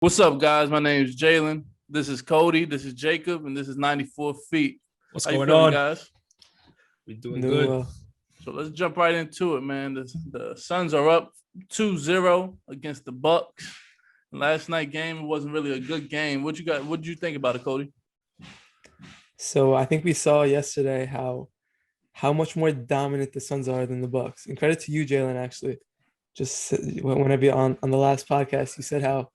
What's up, guys? My name is Jalen. This is Cody. This is Jacob, and this is 94 Feet. What's How you going feeling, on, guys? We doing good. So let's jump right into it, man. The Suns are up 2-0 against the Bucks. Last night game wasn't really a good game. What did you think about it, Cody? So I think we saw yesterday how much more dominant the Suns are than the Bucks. And credit to you, Jalen, actually. Just whenever you're on the last podcast, you said how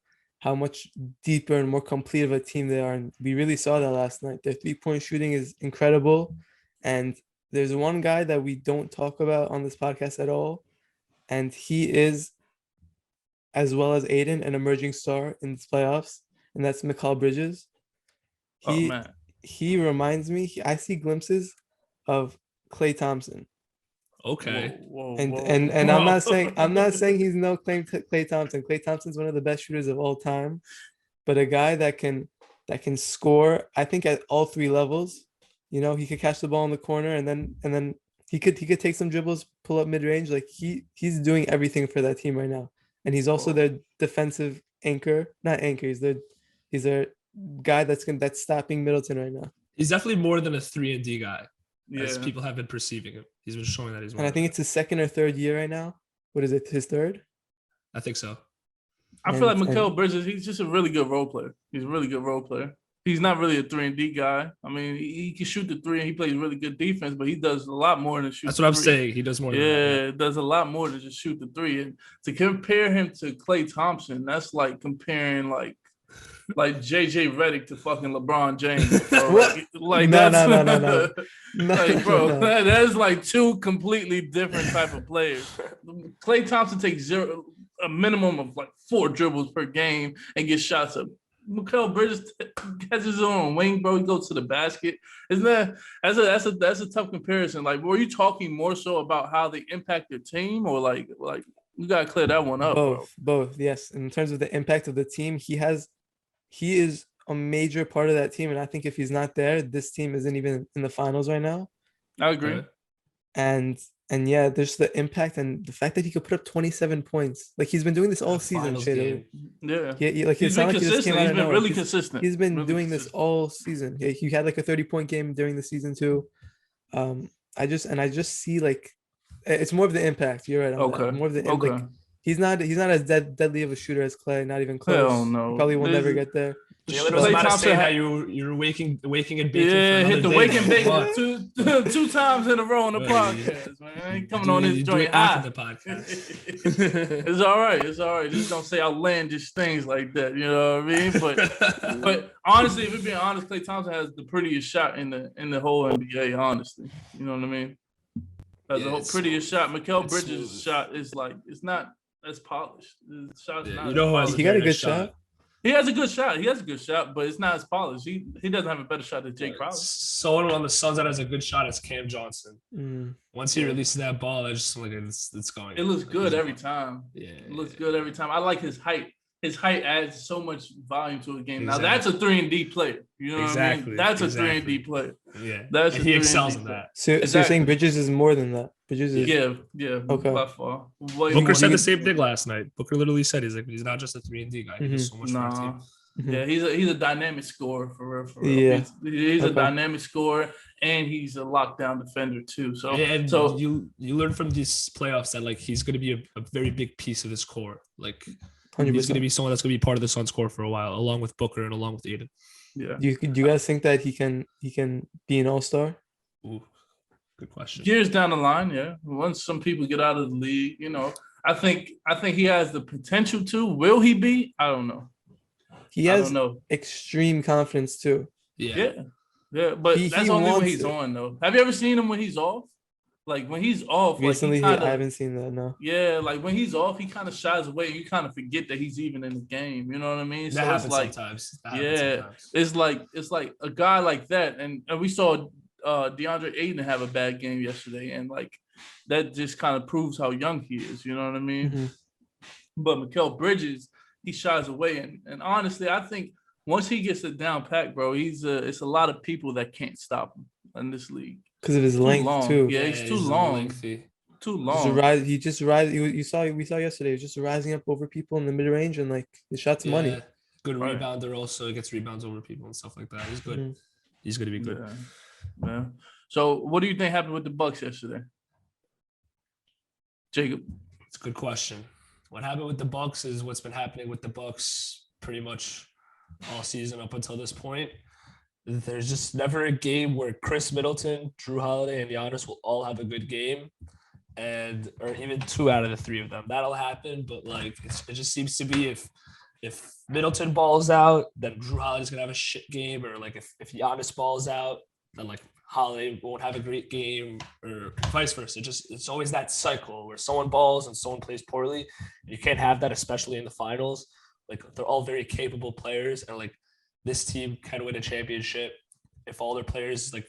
much deeper and more complete of a team they are. And we really saw that last night. Their three-point shooting is incredible. And there's one guy that we don't talk about on this podcast at all. And he is, as well as Aiden, an emerging star in these playoffs. And that's Mikal Bridges. He reminds me, I see glimpses of Klay Thompson. Okay. Whoa. And I'm not saying he's no claim to Klay Thompson. Klay Thompson's one of the best shooters of all time, but a guy that can score, I think, at all three levels. You know, he could catch the ball in the corner and then he could take some dribbles, pull up mid-range. Like he's doing everything for that team right now. And he's also their defensive anchor. Not anchor, he's their guy that's stopping Middleton right now. He's definitely more than a 3-and-D guy, as Yeah. people have been perceiving him. He's been showing that he's more. And I think it's his second or third year right now. What is it, his third? I think so. I feel like Mikal Bridges, he's just a really good role player. He's a really good role player. He's not really a 3-and-D guy. I mean, he can shoot the three and he plays really good defense, but he does a lot more than shoot. That's what I'm saying. He does more than that. Yeah, does a lot more than just shoot the three. And to compare him to Klay Thompson, that's like comparing like JJ Redick to fucking LeBron James. Bro. like No. like, bro, that's like two completely different type of players. Klay Thompson takes a minimum of like 4 dribbles per game and gets shots up. Mikal Bridges has his own wing, bro. He goes to the basket. Isn't that that's a tough comparison? Like, were you talking more so about how they impact their team, or like you gotta clear that one up? Both. Yes. In terms of the impact of the team, he is a major part of that team, and I think if he's not there, this team isn't even in the finals right now. I agree. And yeah, there's the impact and the fact that he could put up 27 points. Like he's been doing this all season. Yeah. He's been consistent. He's been really consistent. He's been doing this all season. Yeah, he had like a 30-point game during the season too. I just see like it's more of the impact. You're right. Okay. More of the impact. Like, he's not as deadly of a shooter as Klay. Not even close. Hell no. He probably will never get there. Jalen was about to say how you're waking and baking. Yeah, hit the wake and bake What? two times in a row on the podcast, man. I ain't coming on this joint after the podcast. It's all right. Just don't say outlandish things like that. You know what I mean? But honestly, if we're being honest, Klay Thompson has the prettiest shot in the whole NBA. Honestly, you know what I mean? Has the whole prettiest shot. Mikal Bridges' shot is like it's not as polished. The shot's not. You know who has he got a good shot. He has a good shot. But it's not as polished. He doesn't have a better shot than Jake Crowder. Someone on the Suns that has a good shot is Cam Johnson. Once he releases that ball, it's going. It looks good every time. Yeah, it looks good every time. I like his height. His height adds so much volume to a game. Exactly. Now that's a 3-and-D player. You know what I mean? That's a 3-and-D player. Yeah, he excels in that. So you're saying Bridges is more than that? Bridges is yeah. Okay. By far. Booker said the same thing last night. Booker literally said he's not just a 3-and-D guy. He does so much for the team. Yeah, he's a dynamic scorer for real. Yeah. He's a dynamic scorer, and he's a lockdown defender too. So you learn from these playoffs that like he's going to be a very big piece of this core. Like 100%. He's going to be someone that's going to be part of the Suns core for a while, along with Booker and along with Aiden. Yeah. Do you guys think that he can be an all-star? Ooh, good question. Years down the line, yeah. Once some people get out of the league, you know, I think he has the potential to. Will he be? I don't know. He has extreme confidence too. Yeah. But that's only when he's on, though. Have you ever seen him when he's off? Like when he's off, recently, I haven't seen that. No. Yeah, like when he's off, he kind of shies away. You kind of forget that he's even in the game. You know what I mean? That happens sometimes. It's like a guy like that, and we saw DeAndre Ayton have a bad game yesterday, and like that just kind of proves how young he is. You know what I mean? But Mikal Bridges, he shies away, and honestly, I think once he gets it down packed, bro, it's a lot of people that can't stop him in this league. Because of his length too. Yeah, he's too long. Lengthy. Too long. He just rise. We saw yesterday. He was just rising up over people in the mid range, and like his shots money. good rebounder. Also, gets rebounds over people and stuff like that. He's good. Mm-hmm. He's going to be good. Yeah. So, what do you think happened with the Bucks yesterday, Jacob? It's a good question. What happened with the Bucks is what's been happening with the Bucks pretty much all season up until this point. There's just never a game where Chris Middleton, Drew Holiday, and Giannis will all have a good game, or even 2 out of the 3 of them. That'll happen, but like it just seems to be if Middleton balls out, then Drew Holiday's gonna have a shit game, or like if Giannis balls out, then like Holiday won't have a great game, or vice versa. It's always that cycle where someone balls and someone plays poorly. You can't have that, especially in the finals. Like they're all very capable players, and like this team can win a championship if all their players like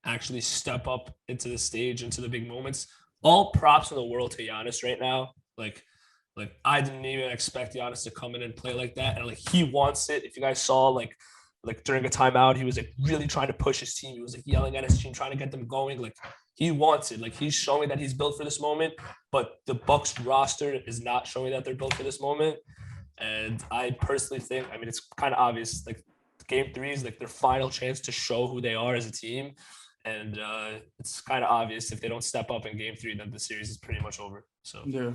actually step up into the stage, into the big moments. All props in the world to Giannis right now. Like I didn't even expect Giannis to come in and play like that, and like he wants it. If you guys saw like during a timeout, he was like really trying to push his team. He was like yelling at his team, trying to get them going. Like he wants it. Like he's showing that he's built for this moment. But the Bucks roster is not showing that they're built for this moment. And I personally think, I mean, it's kind of obvious. Like Game 3 is like their final chance to show who they are as a team. And it's kind of obvious if they don't step up in Game 3, then the series is pretty much over. So yeah.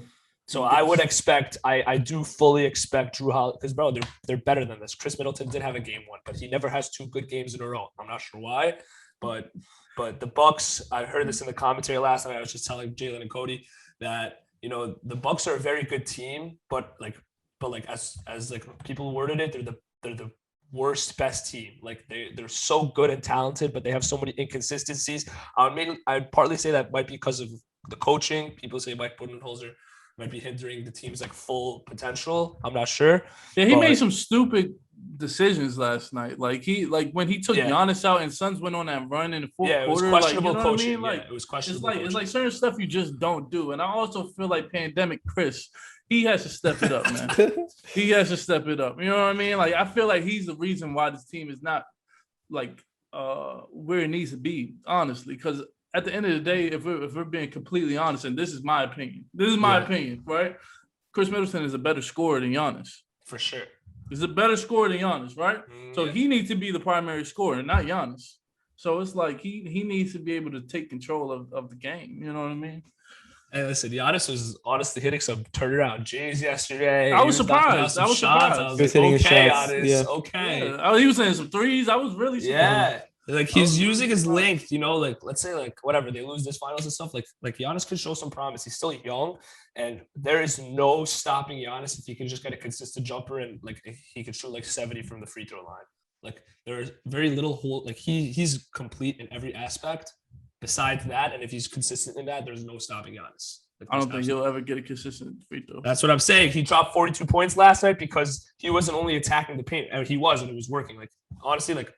So I would expect, I do fully expect Drew Holiday, because bro, they're better than this. Chris Middleton did have a Game 1, but he never has 2 good games in a row. I'm not sure why, but the Bucks, I heard this in the commentary last night. I was just telling Jalen and Cody that, you know, the Bucks are a very good team, but as like people worded it, they're the worst best team. Like they're so good and talented, but they have so many inconsistencies. I'd partly say that might be because of the coaching. People say Mike Budenholzer might be hindering the team's like full potential. I'm not sure. Yeah, he made some stupid decisions last night. Like when he took Giannis out and Suns went on that run in the fourth quarter. It was questionable coaching. I mean? Like, it was questionable. It's like certain stuff you just don't do. And I also feel like Pandemic Chris, he has to step it up, man. He has to step it up. You know what I mean? Like I feel like he's the reason why this team is not like where it needs to be, honestly, because at the end of the day, if we're being completely honest, and this is my opinion, right? Chris Middleton is a better scorer than Giannis. For sure. He's a better scorer than Giannis, right? So he needs to be the primary scorer, not Giannis. So it's like he needs to be able to take control of the game. You know what I mean? Hey, listen, Giannis was honestly hitting some turnaround J's yesterday. I was surprised. I was hitting his okay, shots. Giannis, Yeah. okay. Yeah. He was hitting some threes. I was really surprised. Yeah. Like he's using his length, you know, like let's say like whatever they lose this finals and stuff, like Giannis could show some promise. He's still young, and there is no stopping Giannis if he can just get a consistent jumper and like he could shoot like 70 from the free throw line. Like there's very little hole. Like he's complete in every aspect. Besides that, and if he's consistent in that, there's no stopping Giannis. Like, I don't think he'll ever get a consistent free throw. That's what I'm saying. He dropped 42 points last night because he wasn't only attacking the paint. He was, and it was working. Like honestly, like.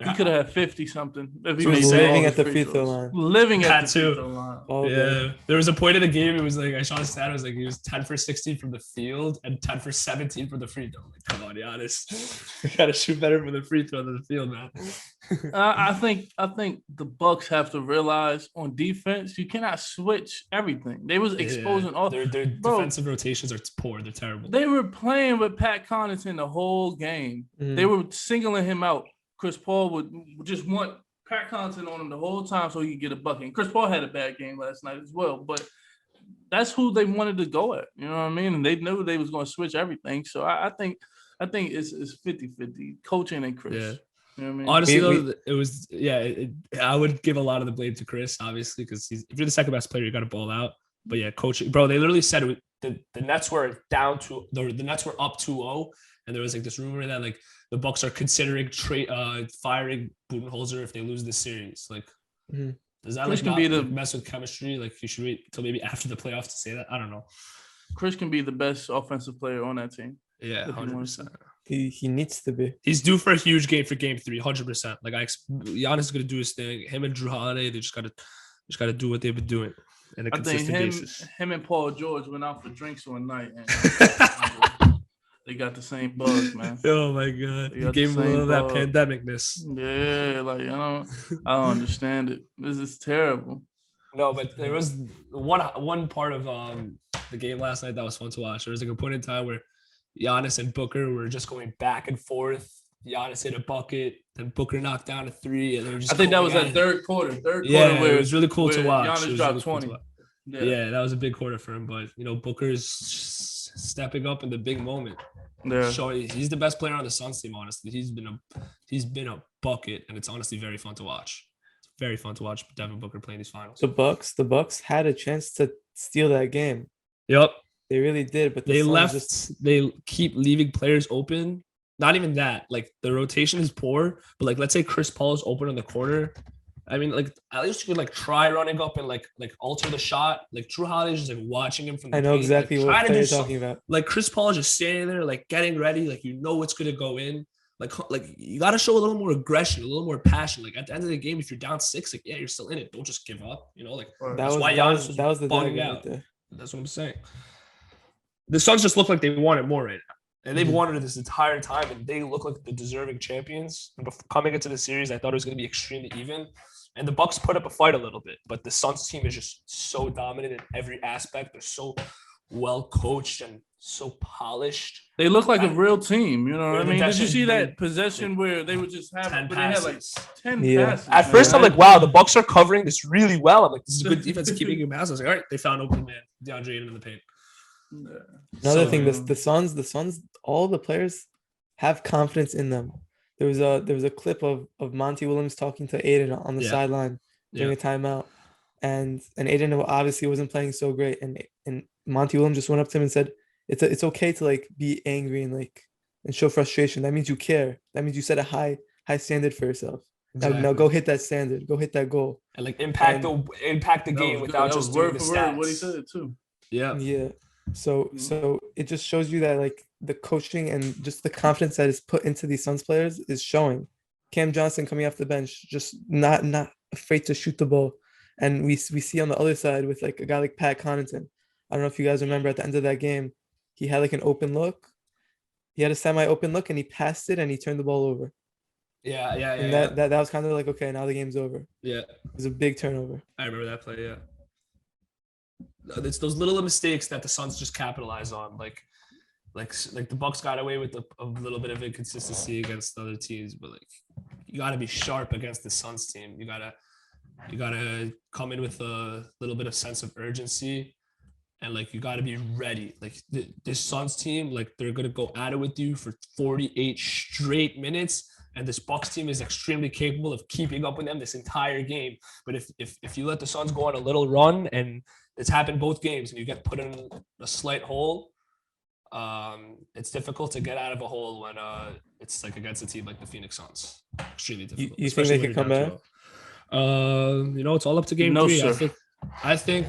He could have had 50 something. If he was living at the free throw line. Living at the free throw line. Yeah. There was a point in the game. It was like I saw a stat. It was like he was 10 for 16 from the field and 10 for 17 from the free throw. Like, come on, Giannis. You gotta shoot better from the free throw than the field, man. I think the Bucks have to realize on defense you cannot switch everything. They was exposing all their defensive rotations are poor. They're terrible. They were playing with Pat Connaughton the whole game. They were singling him out. Chris Paul would just want Pat Connaughton on him the whole time so he could get a bucket. And Chris Paul had a bad game last night as well, but that's who they wanted to go at. You know what I mean? And they knew they was going to switch everything. So I think it's 50-50, coaching and Chris. Yeah. You know what I mean? Honestly, it was I would give a lot of the blame to Chris, obviously, because if you're the second best player, you got to ball out. But yeah, coaching, bro. They literally said the Nets were down to the Nets were up 2-0, and there was like this rumor that like the Bucks are considering firing Budenholzer if they lose this series. Like, does that Chris like can not mess with chemistry? Like, you should wait till maybe after the playoffs to say that. I don't know. Chris can be the best offensive player on that team. Yeah, 100%. He needs to be. He's due for a huge game for Game 3, 100%. Like Giannis is gonna do his thing. Him and Drew Holiday, they just gotta do what they've been doing on a consistent basis. Him and Paul George went out for drinks one night, and they got the same bug, man. Oh my god, he gave him a little of that pandemicness. Yeah, like I don't understand it. This is terrible. No, but there was one part of the game last night that was fun to watch. There was like a point in time where Giannis and Booker were just going back and forth. Giannis hit a bucket, then Booker knocked down a three, and they were just. I think that was going that at it. third quarter. Yeah, where it was really cool to where watch. It Giannis was dropped really cool to 20. watch. Yeah. Yeah, that was a big quarter for him. But Booker's stepping up in the big moment. Yeah. He's the best player on the Suns team. Honestly, he's been a bucket, and it's honestly very fun to watch. It's very fun to watch Devin Booker playing these finals. The Bucks had a chance to steal that game. Yep, They really did, but the they Suns left. just They keep leaving players open. Not even that. Like the rotation is poor, but like let's say Chris Paul is open in the corner. I mean, like at least you could like try running up and like alter the shot. Like Drew Holiday is just like watching him from the I know paint, exactly like, what trying to play do you're something. talking about. Like Chris Paul is just standing there, like getting ready, like you know it's gonna go in. Like you got to show a little more aggression, a little more passion. Like at the end of the game, if you're down 6, like yeah, you're still in it. Don't just give up. You know, like that's why Giannis was that was the bugging dagger out. right there. That's what I'm saying. The Suns just look like they want it more right now. And they've wanted it this entire time, and they look like the deserving champions. And coming into the series, I thought it was going to be extremely even. And the Bucks put up a fight a little bit, but the Suns team is just so dominant in every aspect. They're so well coached and so polished. They look like a real team, you know what I mean? Did you Possession, see that possession where they would just have 10 but they had like passes. 10 Yeah. passes? At man. first, I'm like, wow, the Bucks are covering this really well. I'm like, this is a good defense keeping him passes. I was like, all right, they found open man, DeAndre Ayton in the paint. Another So- thing, the Suns, all the players have confidence in them. There was a clip of Monty Williams talking to Aiden on the Yeah. sideline during a timeout, and Aiden obviously wasn't playing so great, and Monty Williams just went up to him and said, "It's okay to like be angry and show frustration. That means you care. That means you set a high standard for yourself. Now go hit that standard. Go hit that goal. And like impact the That game was without good. That just was doing word the for word what he stats. said too. Yeah. Yeah. So it just shows you that like the coaching and just the confidence that is put into these Suns players is showing. Cam Johnson coming off the bench, just not afraid to shoot the ball. And we see on the other side with like a guy like Pat Connaughton. I don't know if you guys remember at the end of that game, he had like an open look. He had a semi-open look and he passed it and he turned the ball over. Yeah. And that was kind of like, okay, now the game's over. Yeah. It was a big turnover. I remember that play. Yeah. It's those little mistakes that the Suns just capitalize on. Like the Bucks got away with a little bit of inconsistency against other teams, but like you got to be sharp against the Suns team. You gotta come in with a little bit of sense of urgency, and like you got to be ready. Like this Suns team, like they're gonna go at it with you for 48 straight minutes. And this Bucks team is extremely capable of keeping up with them this entire game. But if you let the Suns go on a little run, and it's happened both games, and you get put in a slight hole, it's difficult to get out of a hole when it's like against a team like the Phoenix Suns. Extremely difficult. You think they can come back? It's all up to game No, 3. sir. I think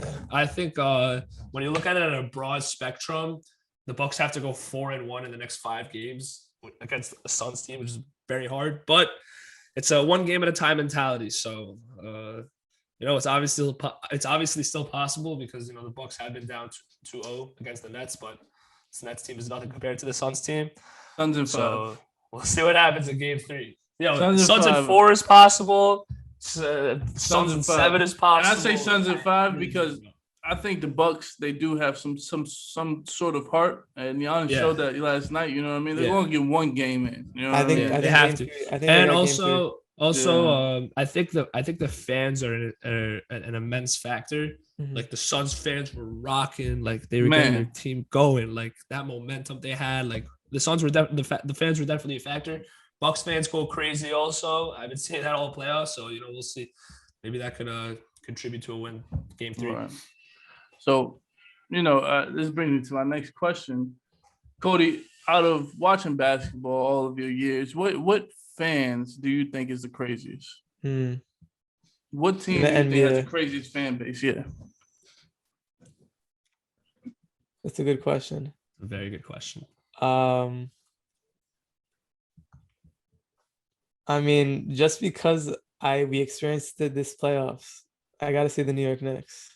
when you look at it on a broad spectrum, the Bucks have to go 4-1 in the next 5 games against the Suns team, which is very hard. But it's a one game at a time mentality. So it's obviously still possible because the Bucks have been down 2-0 against the Nets, but this Nets team is nothing compared to the Suns team. Suns in 5. So we'll see what happens in game 3. Suns Suns in in 5. 4 is possible. Suns in 5. 7 is And possible. I say Suns in 5 because I think the Bucks, they do have some sort of heart, and Giannis showed that last night. You know what I mean? They're going to get one game in. You know what I think mean? they have to. I think they And got game 3. I think the fans are an immense factor. Mhm. Like the Suns fans were rocking, like they were getting their team going, like that momentum they had. Like the Suns were the fans were definitely a factor. Bucks fans go crazy also. I've been seeing that all playoffs, so we'll see. Maybe that could contribute to a win, game 3. Right. So, this brings me to my next question. Cody, out of watching basketball all of your years, what fans do you think is the craziest? What team do you think has the craziest fan base? Yeah. That's a good question. A very good question. I mean, just because we experienced this playoffs, I gotta say the New York Knicks.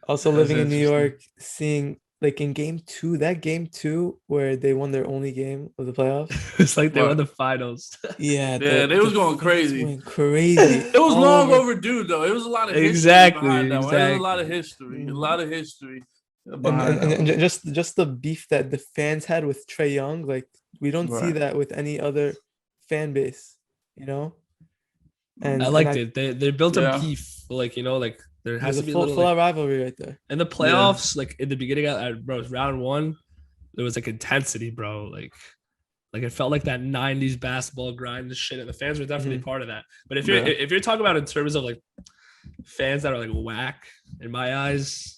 Also That's living in New interesting. York, seeing like in game 2 where they won their only game of the playoffs. It's like they What? won the finals. Yeah, they was going fans crazy. went crazy. It was All long over. overdue, though. It was a lot of history Exactly, behind that one. It was a exactly. lot of history. A lot of history. behind and him. just the beef that the fans had with Trey Young, like we don't see Right. that with any other fan base, you know. I And liked it. They built a Yeah. beef, like like there has there's a to be a little full like out rivalry right there. in the playoffs, like in the beginning of bro, round one, there was like intensity, bro. Like it felt like that 90s basketball grind and shit, and the fans were definitely part of that. But Yeah. if you're talking about in terms of like fans that are like whack in my eyes,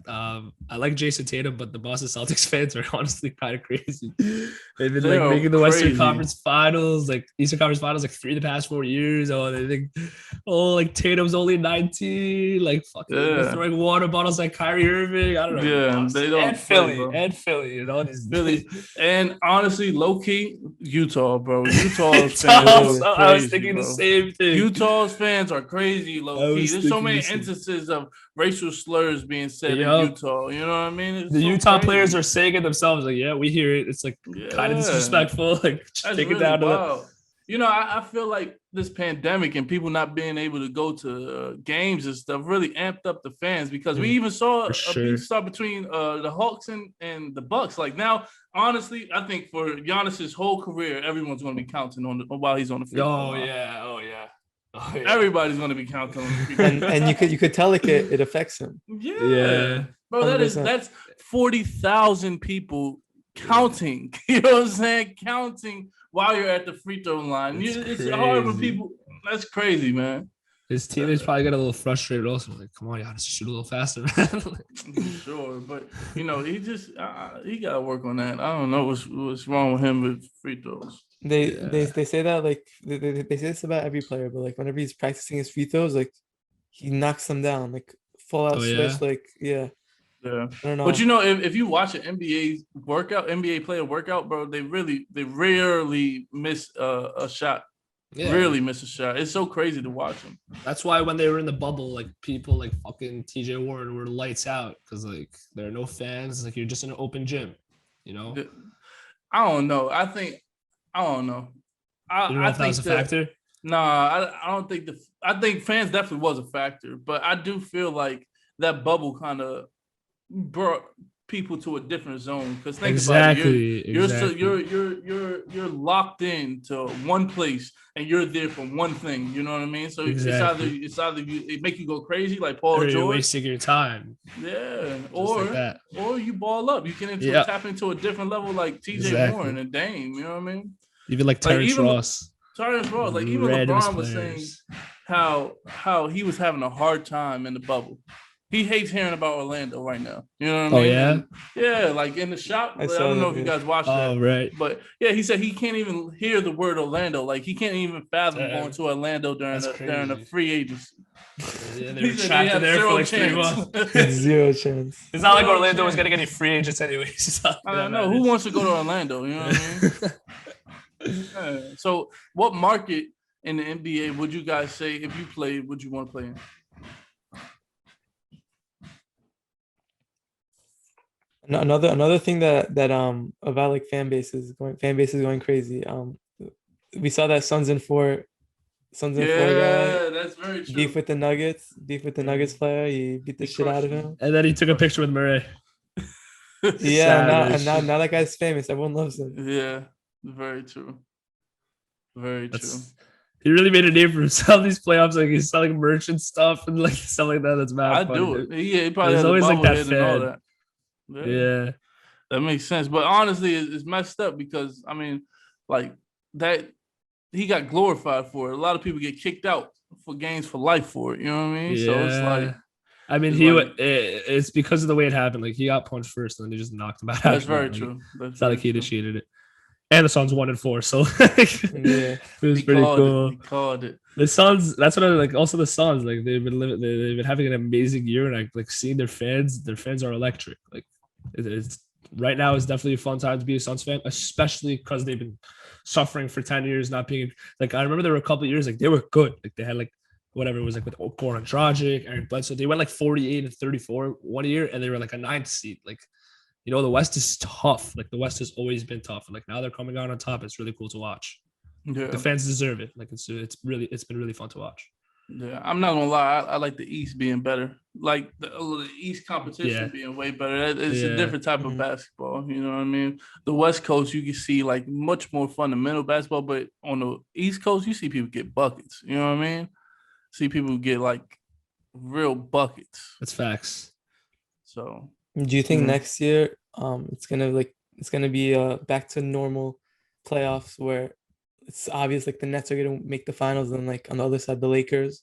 I like Jason Tatum, but the Boston Celtics fans are honestly kind of crazy. They've been They're like making the Western crazy. Conference Finals, like Eastern Conference Finals, like 3 of the past 4 years. Oh, they think, oh, like Tatum's only 19, like fucking they're throwing water bottles like Kyrie Irving. I don't know. Yeah, they don't and play, Philly bro. and Philly, you know these Philly, and honestly, low key, Utah, bro. Utah's I fans was, are I was crazy, thinking bro. the same thing. Utah's fans are crazy, I low key. was There's so thinking many the same. instances of racial slurs being said Yup. in Utah. You know what I mean? It's The so Utah crazy. players are saying it themselves, like, yeah, we hear it. It's like kind of Yeah. disrespectful. Like, just That's take really it down to wild. You know, I feel like this pandemic and people not being able to go to games and stuff really amped up the fans because we even saw For a sure. beef start between the Hawks and the Bucks. Like now, honestly, I think for Giannis's whole career, everyone's going to be counting on while he's on the free throw Oh line. yeah, oh yeah, oh yeah. Everybody's going to be counting on the free throw And line. you could tell like it affects him. Yeah. Bro, 100%. that's 40,000 people counting. You know what I'm saying? Counting while you're at the free throw line. It's hard when crazy. people. That's crazy, man. His teammates probably got a little frustrated also. Like, come on, Giannis, shoot a little faster, man. Sure, but you know he just he got to work on that. I don't know what's wrong with him with free throws. They say that like they say this about every player, but like whenever he's practicing his free throws, like he knocks them down, like full out Oh, switch, yeah? like yeah. Yeah, I don't know. but you know if you watch an NBA player workout, bro, they rarely miss a shot. Yeah. Really miss a shot. It's so crazy to watch them. That's why when they were in the bubble, like people like fucking TJ Warren were lights out because like there are no fans. Like you're just in an open gym, you know. I don't know. I don't know. You don't know if that was a factor. Nah, I don't think I think fans definitely was a factor, but I do feel like that bubble kind of brought people to a different zone. Because think about it, you're locked in to one place and you're there for one thing. You know what I mean? So it's either it make you go crazy like Paul Or George, you're wasting your time. yeah, Like that. or you ball up. You can tap into a different level like TJ Warren and Dame. You know what I mean? Even like Terrence Ross. Terrence Ross, like even Random LeBron was saying players. how he was having a hard time in the bubble. He hates hearing about Orlando right now. You know what I Oh mean? yeah. And, yeah, like in the shop. I don't know if you guys watched that. Oh right. But yeah, he said he can't even hear the word Orlando. Like he can't even fathom going to Orlando during the free agency. Yeah, they He were said trapped they in there have for like zero 3 months. Zero chance. It's not like Zero Orlando was chance. gonna get any free agents anyways. I don't know who wants to go to Orlando. You know what I mean? Yeah. So, what market in the NBA would you guys say if you played? Would you want to play in? Another thing that about like fan bases going crazy. We saw that Suns and four guy That's very true. beef with the Nuggets player. He beat the shit out of him. And then he took a picture with Murray. Yeah, Savage. now that guy's famous. Everyone loves him. Yeah, very true. Very true. He really made a name for himself these playoffs. Like he's selling merch and stuff and like stuff like that. That's mad. I funny, do it. dude. Yeah, he probably There's has always, like, that bobblehead and all fan. that. Yeah. That makes sense. But honestly, it's messed up because I mean, like that he got glorified for it. A lot of people get kicked out for games for life for it. You know what I mean? So it's like I mean, it's because of the way it happened. Like he got punched first, and then they just knocked him out. that's very true. It's not like he initiated it. And the Suns 1-4, so Yeah. it was pretty cool. He called it. The Suns, that's what I like. Also, the Suns, like they've been having an amazing year, and like seeing their fans are electric. Like it's right now is definitely a fun time to be a Suns fan, especially because they've been suffering for 10 years, not being like. I remember there were a couple of years like they were good, like they had like whatever it was like with Goran Dragic, Eric Bledsoe. They went like 48 and 34 one year, and they were like a 9th seed. Like, you know, the West is tough. Like the West has always been tough. And like now they're coming out on top. It's really cool to watch. Yeah. The fans deserve it. Like it's been really fun to watch. Yeah, I'm not gonna lie. I like the East being better. Like the East competition Yeah. being way better. It's a Yeah. different type of Mhm. basketball. You know what I mean? The West Coast, you can see like much more fundamental basketball, but on the East Coast, you see people get buckets. You know what I mean? See people get like real buckets. That's facts. So Do you think Mhm. next year, it's gonna be back to normal playoffs where it's obvious like the Nets are gonna make the finals and like on the other side the Lakers,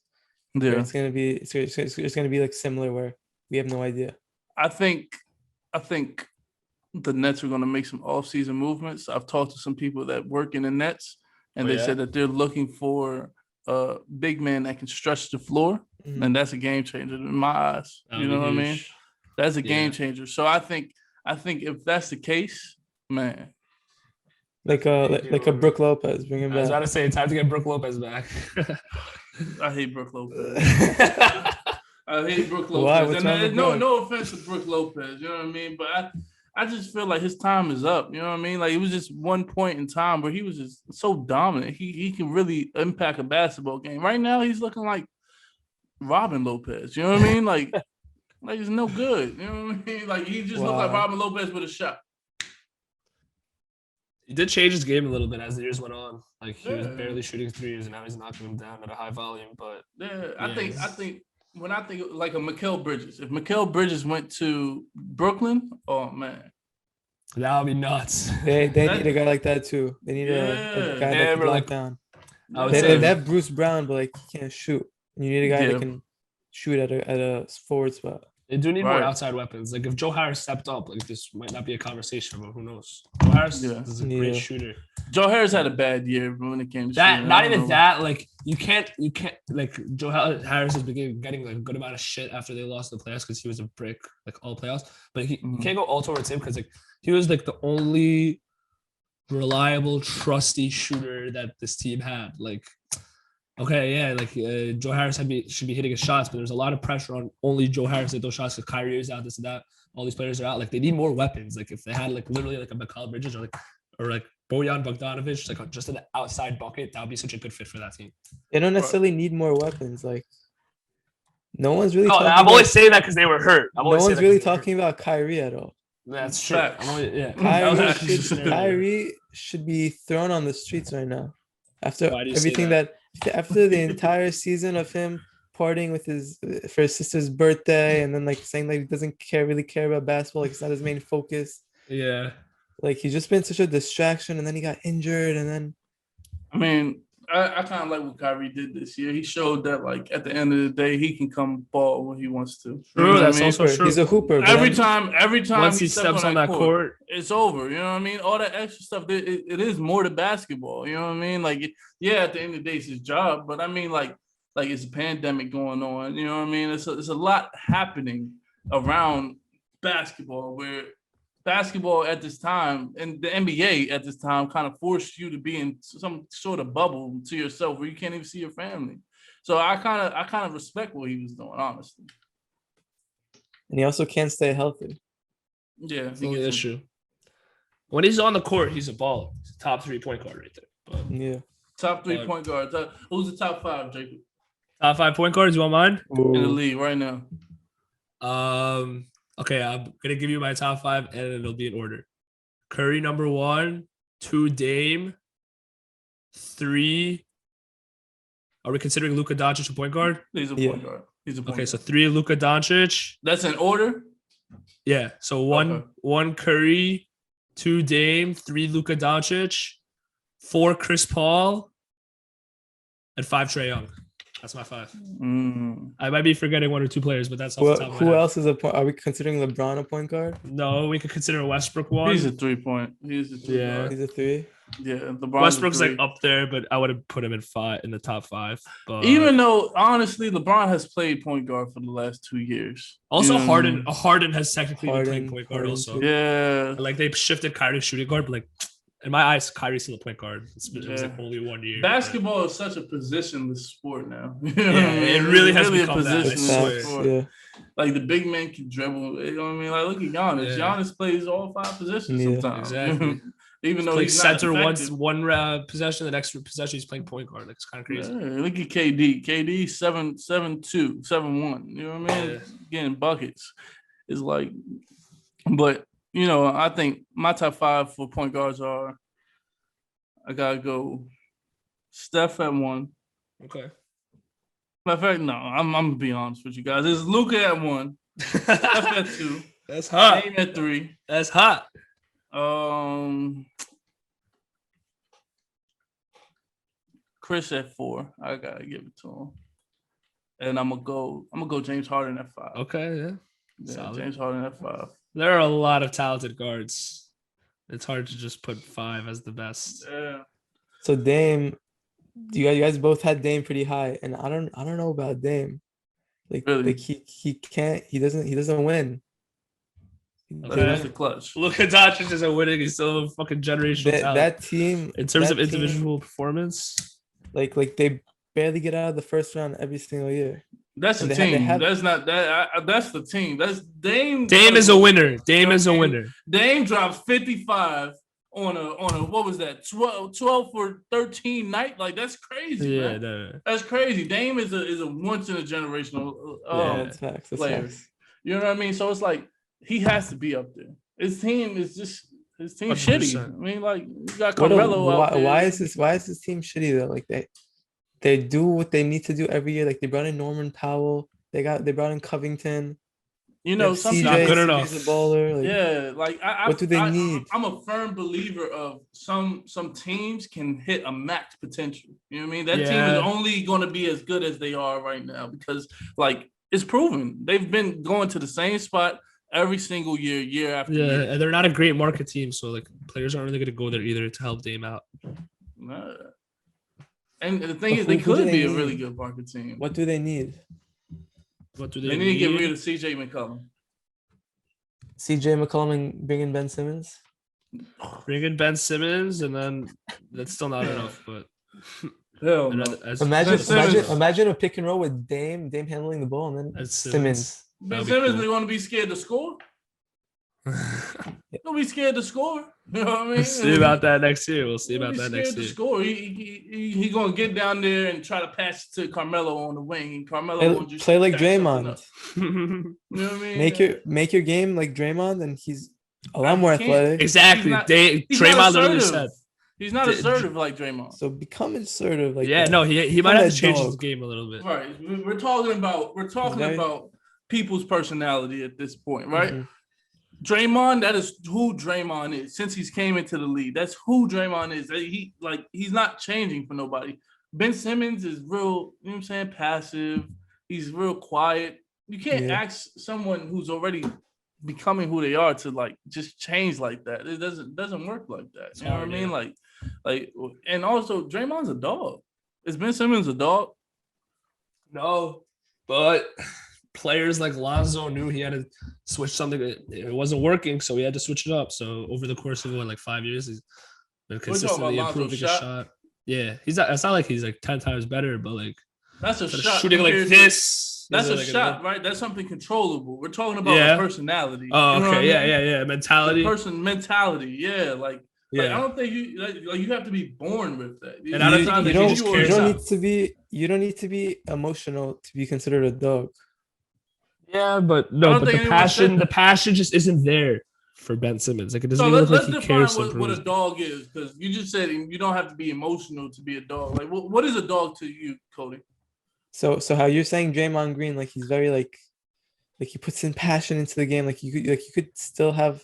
where yeah, it's gonna be like similar where we have no idea. I think the Nets are gonna make some off-season movements. I've talked to some people that work in the Nets, and Oh, they yeah? said that they're looking for a big man that can stretch the floor. Mhm. And that's a game changer in my eyes. That You would know be what I mean? huge. That's a Yeah. game changer. So I think if that's the case, man, Like a Brook Lopez, bring him I was about back. to say, time to get Brook Lopez back. I hate Brook Lopez. I hate Brook Lopez. Why? What's And wrong with no, Brook? no offense to Brook Lopez, you know what I mean? But I just feel like his time is up. You know what I mean? Like it was just one point in time where he was just so dominant. He can really impact a basketball game. Right now, he's looking like Robin Lopez. You know what I mean? Like it's no good. You know what I mean? Like he just looked like Wow. Robin Lopez with a shot. He did change his game a little bit as the years went on. Like he was Yeah. barely shooting threes, and now he's knocking them down at a high volume. But Yeah, Yeah, I think he's- when I think like a Mikal Bridges, if Mikal Bridges went to Brooklyn, oh man, that would be nuts. They That- need a guy like that too. They need Yeah. a guy They that can were lock like- down. I would They, say they have Bruce Brown, but like he can't shoot. And you need a guy Yeah. that can shoot at a forward spot. they do need more Right. outside weapons. Like if Joe Harris stepped up, like this might not be a conversation, but who knows? Joe Harris Yeah. is a great Yeah. shooter. Joe Harris had a bad year when it came to That shooting. not I don't even know. that. Like you can't like Joe Harris has been getting like a good amount of shit after they lost the playoffs because he was a brick like all playoffs. But you Mhm. can't go all towards him because like he was like the only reliable, trusty shooter that this team had. Like okay, yeah, like Joe Harris should be hitting his shots, but there's a lot of pressure on only Joe Harris to hit those shots because Kyrie is out, this and that. All these players are out. Like they need more weapons. Like if they had like literally like a Mikal Bridges or like Bojan Bogdanovic, like just an outside bucket, that would be such a good fit for that team. They don't necessarily need more weapons. Like no one's really No, talking I'm only about, saying that because they were hurt. no one's really talking about Kyrie at all. That's true. Facts. I'm only, yeah. Kyrie should be thrown on the streets right now. After Why do you say everything after the entire season of him partying with his for his sister's birthday and then like saying like he doesn't really care about basketball, like it's not his main focus. Yeah. Like he's just been such a distraction and then he got injured and then I mean, I kind of like what Kyrie did this year. He showed that like at the end of the day, he can come ball when he wants to. You True, know what I that's mean? also true. he's a hooper. but Every then- time Once he steps on that court, it's over. You know what I mean? All that extra stuff, it is more to basketball. You know what I mean? Like, yeah, at the end of the day, it's his job. But I mean, like it's a pandemic going on. You know what I mean? It's a lot happening around basketball where basketball at this time and the NBA at this time kind of forced you to be in some sort of bubble to yourself where you can't even see your family. So I kind of respect what he was doing, honestly. and he also can't stay healthy. Yeah, that's the only issue. When he's on the court, he's a baller. He's a top 3-point guard right there. But Yeah. Top 3-point guard. Who's the top 5, Jacob, top 5 point guards, you want mine? in the league right now? Okay, I'm gonna give you my top 5 and it'll be in order. Curry number 1, 2 Dame, 3. Are we considering Luka Doncic a point guard? He's a Yeah. point guard. He's a point Okay, guard. so 3 Luka Doncic. That's in order. Yeah, so one Okay. 1 Curry, 2 Dame, 3 Luka Doncic, 4 Chris Paul, and 5 Trae Young. That's my 5. I might be forgetting 1 or 2 players, but that's off the top of my Who head. else is a point? Are we considering LeBron a point guard? No, we could consider Westbrook 1. He's a 3-point. He's a 3 Yeah. guard. He's a 3. Yeah, LeBron's Westbrook's a like 3. up there, but I wouldn't put him in the top 5. But Even though honestly, LeBron has played point guard for the last 2 years. also You know what I mean? Harden has technically been playing Harden- point guard Harden also. too. Yeah. Like they shifted Kyrie to shooting guard, but like in my eyes, Kyrie's still a point guard. It was like Yeah. only 1 year. Basketball is such a positionless sport now. You know Yeah, what I mean? it really has It's become that, I It's swear. facts, sport. yeah. Like the big man can dribble. You know what I mean? Like look at Giannis. Yeah. Giannis plays all 5 positions Yeah. sometimes. Exactly. Even though Playing he's not center effective. one possession, the next possession he's playing point guard. Like, it's kind of crazy. Yeah, look at KD. KD 7-2, 7-1. You know what I mean? Yeah. Getting buckets. It's like, but you know, I think my top 5 for point guards are. I gotta go. Steph at 1. Okay. Matter of fact, no, I'm gonna be honest with you guys. It's Luka at 1. Steph at 2. That's hot. Dame at 3. That's hot. Chris at 4. I gotta give it to him. And I'm gonna go James Harden at 5. Okay, yeah. Yeah, Solid. James Harden at 5. There are a lot of talented guards. It's hard to just put 5 as the best. Yeah. So Dame, you guys both had Dame pretty high, and I don't know about Dame. Really? He doesn't win. That's Okay. the clutch. Luka Doncic isn't winning. He's still a fucking generational talent. That team, In terms of that team, individual performance, like they barely get out of the first round every single year. That's the And they team. have- That's not that. That's the team. That's Dame. Dame is a winner. Dame is a winner. Dame drops 55 on a what was that 12 for 13 night? Like that's crazy. Yeah, Man. no. That's crazy. Dame is a once in a generational Yeah, that's facts. That's player. facts. You know what I mean? So it's like he has to be up there. His team is just 100%. shitty. I mean, like you got What Carmelo out there. why is this team shitty though? Like they do what they need to do every year. Like they brought in Norman Powell. They brought in Covington. You know, They have sometimes Not good CJ's enough. a baller. Like, yeah, like What do they need? I'm a firm believer of some teams can hit a max potential. You know what I mean? That team Yeah. is only going to be as good as they are right now because, like, it's proven they've been going to the same spot every single year after Yeah, year. and they're not a great market team, so like players aren't really going to go there either to help Dame out. Nah. And the thing But is, they who do could they be a need? really good market team. What do they need? What do They need to get rid of CJ McCollum. CJ McCollum and bring in Ben Simmons. Bring in Ben Simmons, and then that's still not enough. But Hell and no. as Imagine a pick and roll with Dame handling the ball, and then as Simmons. Ben that'd be Simmons, cool. they want to be scared to score. Don't be scared to score. You know what I mean? We'll see about that next year. We'll see Don't about be that scared next to year. score. He gonna get down there and try to pass it to Carmelo on the wing. And Carmelo gonna just Play like stack something Draymond. up. You know what I mean? Make your game like Draymond, and he's a lot more can't- athletic. Exactly. He's not Draymond literally assertive. said. He's not D- assertive like Draymond. So become assertive. Like Yeah, that. no, he might Become have that to change his dog. game a little bit. Right. We're talking Very- about people's personality at this point, right? Mhm. Draymond, that is who Draymond is since he's came into the league. That's who Draymond is. He's not changing for nobody. Ben Simmons is real, you know what I'm saying, passive. He's real quiet. You can't Yeah. ask someone who's already becoming who they are to like just change like that. It doesn't work like that. It's You know what I hard, mean? yeah. Like, and also Draymond's a dog. Is Ben Simmons a dog? No, but players like Lonzo knew he had to switch something. It wasn't working, so he had to switch it up. So over the course of like 5 years, he's been talking about consistently Lonzo's improving his shot? shot. Yeah, he's not. It's not like he's like 10 times better, but like That's a instead of shot. shooting like compared to- this. That's a like shot, right? That's something controllable. We're talking about Yeah. the personality. Oh, You know what I okay. mean? Yeah. Mentality. The person mentality. Yeah, like I Yeah. don't think you have to be born with that. And I don't think Sometimes he they just give you a cares shot. you don't need to be emotional to be considered a dog. Yeah, but I no, don't but think anyone said the that. passion just isn't there for Ben Simmons. Like it doesn't So even let's, look let's like he define cares to what improve. a dog is, because you just said you don't have to be emotional to be a dog. Like, what is a dog to you, Cody? So how you're saying Draymond Green, like he's very like he puts in passion into the game. Like you could still have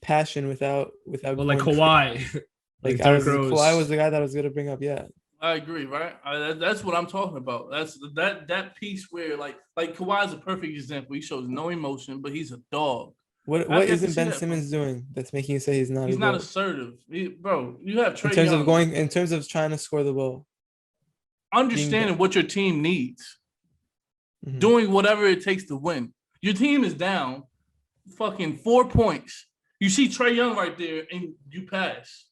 passion without Well, like going Kawhi. Like Derrick Rose. Kawhi was the guy that I was gonna bring up. Yeah, I agree, right? That's what I'm talking about. That's that piece where like Kawhi's a perfect example. He shows no emotion, but he's a dog. what I've yet to isn't see Ben that, bro. Simmons doing that's making you say he's not? He's a not dog? assertive, bro. You have Trae in terms Young. of trying to score the ball. Understanding what your team needs, Mhm. doing whatever it takes to win. Your team is down, fucking 4 points. You see Trae Young right there, and you pass.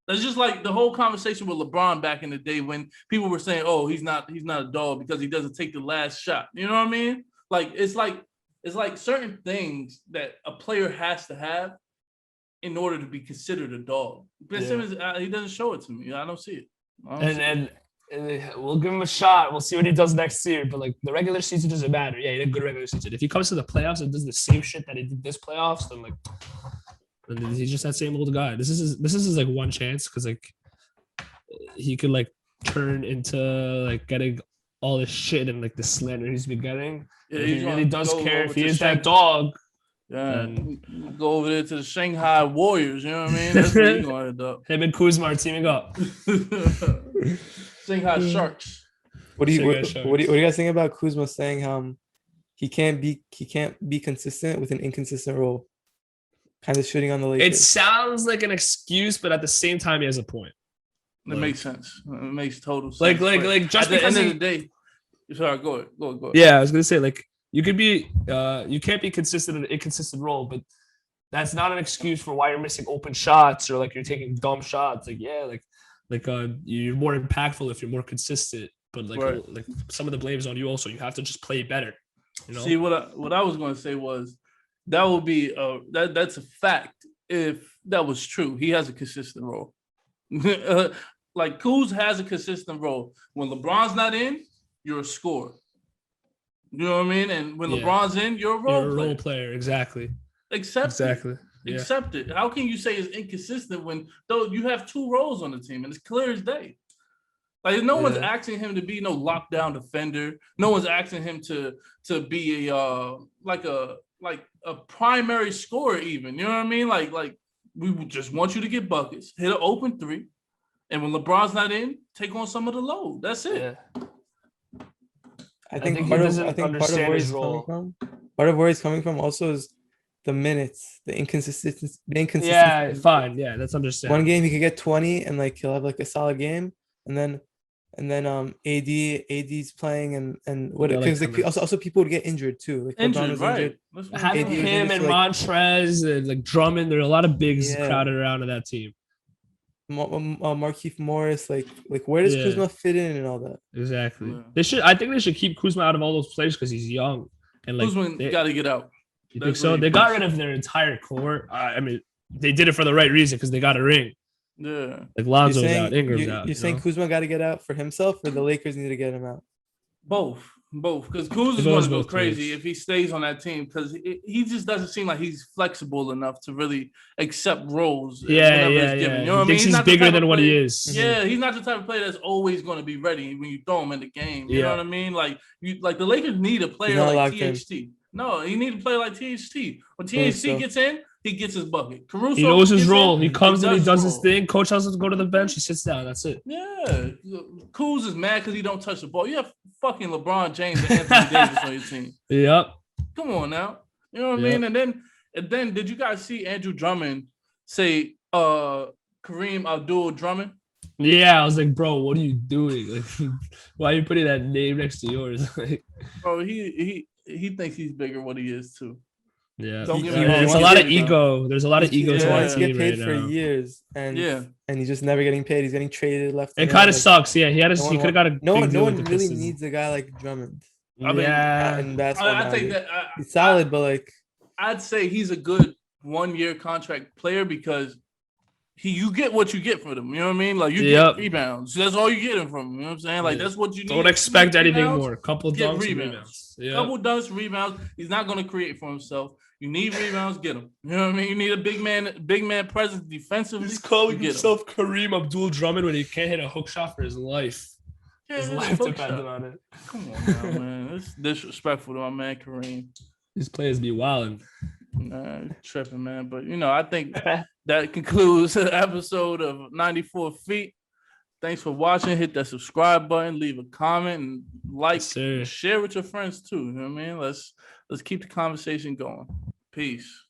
That's just like the whole conversation with LeBron back in the day when people were saying, "Oh, he's not a dog because he doesn't take the last shot." You know what I mean? Like it's like certain things that a player has to have in order to be considered a dog. Ben Simmons, he doesn't show it to me. I don't see it. And we'll give him a shot. We'll see what he does next year. But like the regular season doesn't matter. Yeah, he had a good regular season. If he comes to the playoffs and does the same shit that he did this playoffs, then he's just that same old guy. This is his like one chance because like he could like turn into like getting all this shit and like the slander he's been getting. Yeah, he really does care if he is that dog. Yeah, and go over there to the Shanghai Warriors. You know what I mean? That's where he's going to end up. Him and Kuzma are teaming up. Shanghai Sharks. What do you guys think about Kuzma saying he can't be consistent with an inconsistent role? Kind of shooting on the Lakers. It sounds like an excuse, but at the same time, he has a point. It makes sense. It makes total sense. Like just at the end of the day. Sorry, go ahead. Yeah, I was gonna say like you could be you can't be consistent in an inconsistent role, but that's not an excuse for why you're missing open shots or like you're taking dumb shots. Like you're more impactful if you're more consistent. But like some of the blame is on you also. You have to just play better. You know? See what I was gonna say was that would be that's a fact if that was true. He has a consistent role. Like Kuz has a consistent role. When LeBron's not in, you're a scorer. You know what I mean? And when LeBron's in, you're a role player. Exactly. Accept it. How can you say it's inconsistent when though you have two roles on the team and it's clear as day? Like no one's asking him to be no lockdown defender. No one's asking him to be a primary scorer even. You know what I mean? Like we just want you to get buckets, hit an open three, and when LeBron's not in, take on some of the load. That's it. Yeah. I think part of where he's coming from also is the minutes, the inconsistency. Yeah, fine. Yeah, that's understandable. One game he could get 20 and like he'll have like a solid game, and then AD's playing and what because like also people would get injured too. Like injured. Having him and Montrez and like Drummond, there are a lot of bigs crowded around in that team. Markieff Morris, like where does Kuzma fit in and all that? Exactly. Yeah. I think they should keep Kuzma out of all those players because he's young and like Kuzma got to get out. You think so? They got rid of their entire core. I mean, they did it for the right reason because they got a ring. Yeah. Like Lonzo's out, Ingram's out. You're saying Kuzma got to get out for himself, or the Lakers need to get him out? Both. Because Kuz is going to go crazy if he stays on that team because he just doesn't seem like he's flexible enough to really accept roles. Yeah. You know what I mean? He's bigger than what he is. Yeah, he's not the type of player that's always going to be ready when you throw him in the game. You know what I mean? Like the Lakers need a player like THT. No, he needs a player like THT. When THT gets in, he gets his bucket. Caruso, he knows his role. He comes in, he does his thing. Coach tells him to go to the bench. He sits down. That's it. Yeah. Kuz is mad because he don't touch the ball. You have fucking LeBron James and Anthony Davis on your team. Yep. Come on now. You know what I mean? And then did you guys see Andrew Drummond say Kareem Abdul-Drummond? Yeah, I was like, bro, what are you doing? Like, why are you putting that name next to yours? Bro, he thinks he's bigger than what he is too. Yeah, there's a lot of ego. There's a lot of ego to our team get paid for years, and he's just never getting paid. He's getting traded left. It kind of sucks. Yeah, he could have got a. No one really needs a guy like Drummond. I mean, and that's I think that he's solid, but like I'd say he's a good 1-year contract player because you get what you get from him. You know what I mean? Like you get rebounds. That's all you get him from. You know what I'm saying? Like that's what you need. Don't expect anything more. A couple dunks, rebounds. Couple dunks, rebounds. He's not going to create for himself. You need rebounds, get him. You know what I mean? You need a big man presence defensively. He's calling himself Kareem Abdul-Drummond when he can't hit a hook shot for his life. Yeah, his life depended on it. Come on now, man. It's disrespectful to my man Kareem. These players be wilding. Tripping, man. But, I think that concludes the episode of 94 Feet. Thanks for watching. Hit that subscribe button. Leave a comment and like. Share with your friends, too. You know what I mean? Let's keep the conversation going. Peace.